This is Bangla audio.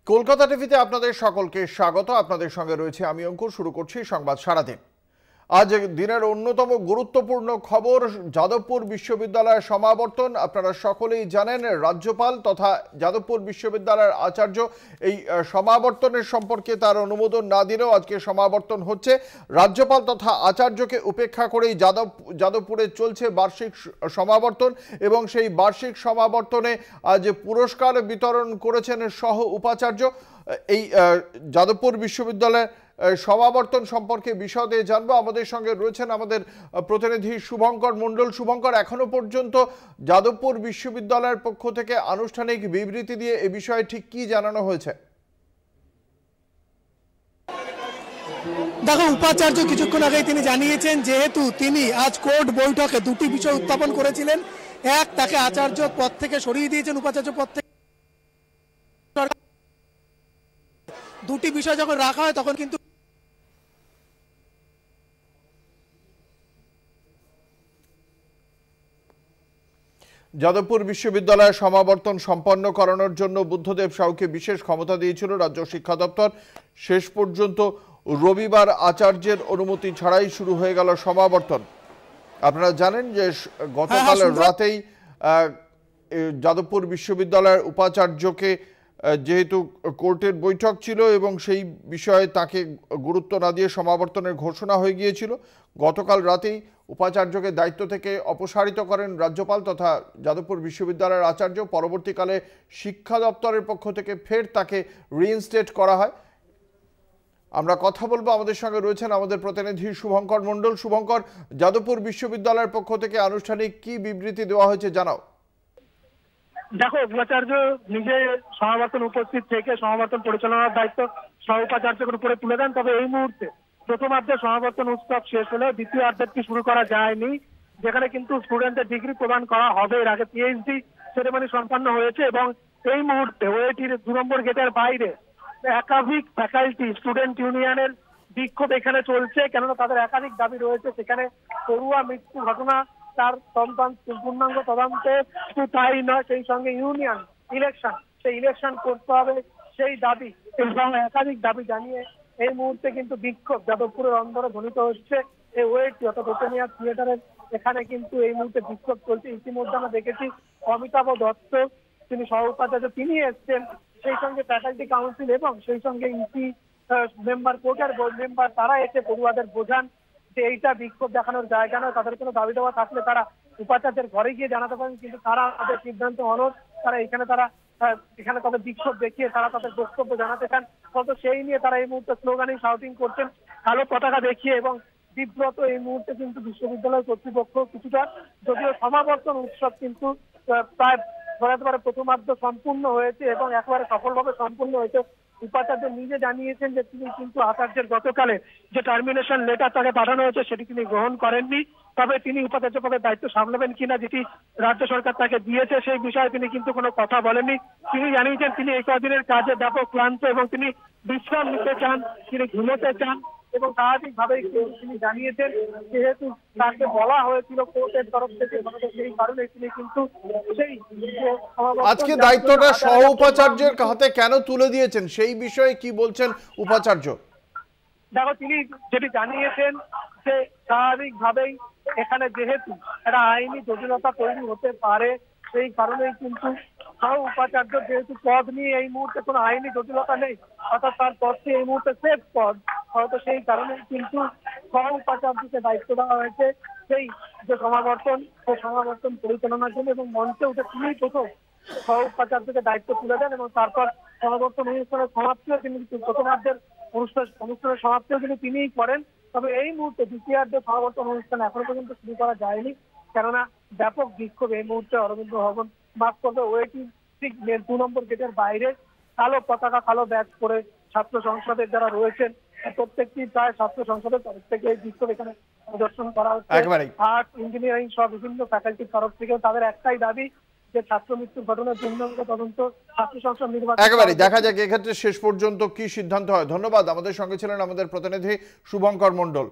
কলকাতা টিভিতে আপনাদের সকলকে স্বাগত। আপনাদের সঙ্গে রয়েছে আমি অঙ্কুর। শুরু করছি সংবাদ সারাদিন। আজ দিনের অন্যতম গুরুত্বপূর্ণ খবর যাদবপুর বিশ্ববিদ্যালয়ের সমাবর্তন। আপনারা সকলেই জানেন রাজ্যপাল তথা যাদবপুর বিশ্ববিদ্যালয়ের আচার্য এই সমাবর্তনের সম্পর্কে তার অনুমোদন না দিলেও আজকে সমাবর্তন হচ্ছে। রাজ্যপাল তথা আচার্যকে উপেক্ষা করেই যাদবপুরে চলছে বার্ষিক সমাবর্তন এবং সেই বার্ষিক সমাবর্তনে আজ পুরস্কার বিতরণ করেছেন সহ উপাচার্য। এই যাদবপুর বিশ্ববিদ্যালয়ের সমাবর্তন সম্পর্কে বিশদে জানবো। আমাদের সঙ্গে রয়েছেন আমাদের প্রতিনিধি শুভঙ্কর মণ্ডল। শুভঙ্কর, এখনো পর্যন্ত যাদবপুর বিশ্ববিদ্যালয়ের পক্ষ থেকে আনুষ্ঠানিক বিবৃতি দিয়ে এ বিষয়ে ঠিক কি জানানো হয়েছে? দেখো, উপাচার্য কিছুক্ষণ আগে তিনি জানিয়েছেন যেহেতু তিনি আজ কোর্ট বৈঠকে দুটি বিষয় উত্থাপন করেছিলেন, এক, তাকে আচার্য পদ থেকে সরিয়ে দিয়েছেন উপাচার্য পদ থেকে। দুটি বিষয় যখন রাখা হয় তখন কিন্তু যাদবপুর বিশ্ববিদ্যালয়ের সমাবর্তন সম্পন্ন করানোর জন্য বুদ্ধদেব সাউকে বিশেষ ক্ষমতা দিয়েছিল রাজ্য শিক্ষা দপ্তর। শেষ পর্যন্ত রবিবার আচার্যের অনুমতি ছাড়াই শুরু হয়ে গেল সমাবর্তন। আপনারা জানেন যে গতকাল রাতেই যাদবপুর বিশ্ববিদ্যালয়ের উপাচার্যকে যেহেতু কোর্টের বৈঠক ছিল এবং সেই বিষয়ে তাকে গুরুত্ব না দিয়ে সমাবর্তনের ঘোষণা হয়ে গিয়েছিল, গতকাল রাতেই উপাচার্যকে দায়িত্ব থেকে অপসারিত করেন রাজ্যপাল তথা যাদবপুর বিশ্ববিদ্যালয়ের আচার্য। পরবর্তীকালে শিক্ষা দপ্তরের পক্ষ থেকে ফের তাকে রিইনস্টেট করা হয়। আমরা কথা বলবো, আমাদের সঙ্গে রয়েছেন আমাদের প্রতিনিধি শুভঙ্কর মণ্ডল। শুভঙ্কর, যাদবপুর বিশ্ববিদ্যালয়ের পক্ষ থেকে আনুষ্ঠানিক কি বিবৃতি দেওয়া হয়েছে জানাও। দেখো, উপাচার্য নিজে সমাবর্তন উপস্থিত থেকে সমাবর্তন পরিচালনার দায়িত্ব সহ উপাচার্যের উপরে তুলে দেন। তবে এই মুহূর্তে প্রথমার্ধে সমাবর্তন উৎসব শেষ হলেও দ্বিতীয়ার্ধটি শুরু করা যায়নি, যেখানে কিন্তু স্টুডেন্টদের ডিগ্রি প্রদান করা হবে। এর আগে পিএইচডি সেরেমনি সম্পন্ন হয়েছে এবং এই মুহূর্তে ওয়েটির 2 নম্বর গেটের বাইরে একাধিক ফ্যাকাল্টি স্টুডেন্ট ইউনিয়নের বিক্ষোভ এখানে চলছে, কেননা তাদের একাধিক দাবি রয়েছে। সেখানে পড়ুয়া মৃত্যু ঘটনা তার পূর্ণাঙ্গ তদন্তে, শুধু তাই নয়, সেই সঙ্গে ইউনিয়ন ইলেকশন, সেই ইলেকশন করতে হবে সেই দাবি এবং একাধিক দাবি জানিয়ে এই মুহূর্তে কিন্তু বিক্ষোভ যাদবপুরের অন্দরে ধ্বনিত হচ্ছে। এই ওয়েটি অর্থাৎ ওপেনিয়া থিয়েটারের এখানে কিন্তু এই মুহূর্তে বিক্ষোভ চলছে। ইতিমধ্যে আমরা দেখেছি অমিতাভ দত্ত, তিনি সহ উপাচার্য, তিনি এসছেন, সেই সঙ্গে ফ্যাকাল্টি কাউন্সিল এবং সেই সঙ্গে ইসি মেম্বার, কোর্টের বোর্ড মেম্বার, তারা এসে পড়ুয়াদের বোঝান যে এইটা বিক্ষোভ দেখানোর জায়গা নয়। তাদের কোনো দাবি দেওয়া থাকলে তারা উপাচার্যের ঘরে গিয়ে জানাতে পারেন, কিন্তু তারা তাদের সিদ্ধান্ত অনড়। তারা এখানে তাদের বিক্ষোভ দেখিয়ে তারা তাদের বক্তব্য জানাতে চান। ফলে সেই নিয়ে তারা এই মুহূর্তে স্লোগানিং শাউটিং করছেন, কালো পতাকা দেখিয়ে এবং বিব্রত এই মুহূর্তে কিন্তু বিশ্ববিদ্যালয় কর্তৃপক্ষ কিছুটা। যদিও সমাবর্তন উৎসব কিন্তু প্রায় বলতে পারে প্রথমার্ধ সম্পূর্ণ হয়েছে এবং একেবারে সফলভাবে সম্পূর্ণ হয়েছে। উপাচার্য নিজে জানিয়েছেন যে তিনি কিন্তু আচার্যের গতকালে যে টার্মিনেশন লেটার তাকে পাঠানো হয়েছে সেটি তিনি গ্রহণ করেননি। তবে তিনি উপাচার্য পদের দায়িত্ব সামলাবেন কিনা যেটি রাজ্য সরকার তাকে দিয়েছে সেই বিষয়ে তিনি কিন্তু কোনো কথা বলেননি। তিনি জানিয়েছেন তিনি এই কদিনের কাজে ব্যাপক ক্লান্ত এবং তিনি বিশ্রাম নিতে চান, তিনি ঘুমোতে চান এবং স্বাভাবিকভাবেই তিনি জানিয়েছেন যেহেতু তাকে বলা হয়েছিল কোর্টের তরফ থেকে, সেই কারণে তিনি কিন্তু সেই আজকে দায়িত্বটা সহ উপাচার্যের হাতে কেন তুলে দিয়েছেন সেই বিষয়ে কি বলছেন উপাচার্য? দেখো, তিনি যেটি জানিয়েছেন যে স্বাভাবিকভাবেই এখানে যেহেতু একটা আইনি জটিলতা তৈরি হতে পারে, সেই কারণেই কিন্তু সহ উপাচার্য যেহেতু পদ নিয়ে এই মুহূর্তে কোনো আইনি জটিলতা নেই, অর্থাৎ তার পদটি এই মুহূর্তে সেফ পদ, হয়তো সেই কারণে কিন্তু সহ উপাচার্যকে দায়িত্ব দেওয়া হয়েছে সেই যে সমাবর্তন পরিচালনার জন্য। এবং মঞ্চে উঠে তিনি প্রথম সহ উপাচার্যকে দায়িত্ব তুলে দেন এবং তারপর সমাবর্তন অনুষ্ঠানের সমাপ্তিও তিনি প্রথমার্ধের অনুষ্ঠানের সমাপ্তিও তিনিই করেন। তবে এই মুহূর্তে দ্বিতীয়ার্ধে সমাবর্তন অনুষ্ঠান এখনো পর্যন্ত শুরু করা যায়নি, কেননা ব্যাপক বিক্ষোভ এই মুহূর্তে অরবিন্দ ভবন মাফ করবে ওয়েটিং 2 নম্বর গেটের বাইরে কালো পতাকা, কালো ব্যাজ পরে ছাত্র সংসদের যারা রয়েছেন প্রত্যেকটি প্রায় ছাত্র সংসদের তরফ থেকে এই বিক্ষোভ এখানে প্রদর্শন করা হচ্ছে। আর্ট, ইঞ্জিনিয়ারিং সহ বিভিন্ন ফ্যাকাল্টির তরফ থেকেও তাদের একটাই দাবি যে ছাত্র মৃত্যুর ঘটনার পূর্ণাঙ্গ তদন্ত, ছাত্র সংসদ নির্বাচন। একেবারে দেখা যাক এক্ষেত্রে শেষ পর্যন্ত কি সিদ্ধান্ত হয়। ধন্যবাদ। আমাদের সঙ্গে ছিলেন আমাদের প্রতিনিধি শুভঙ্কর মণ্ডল।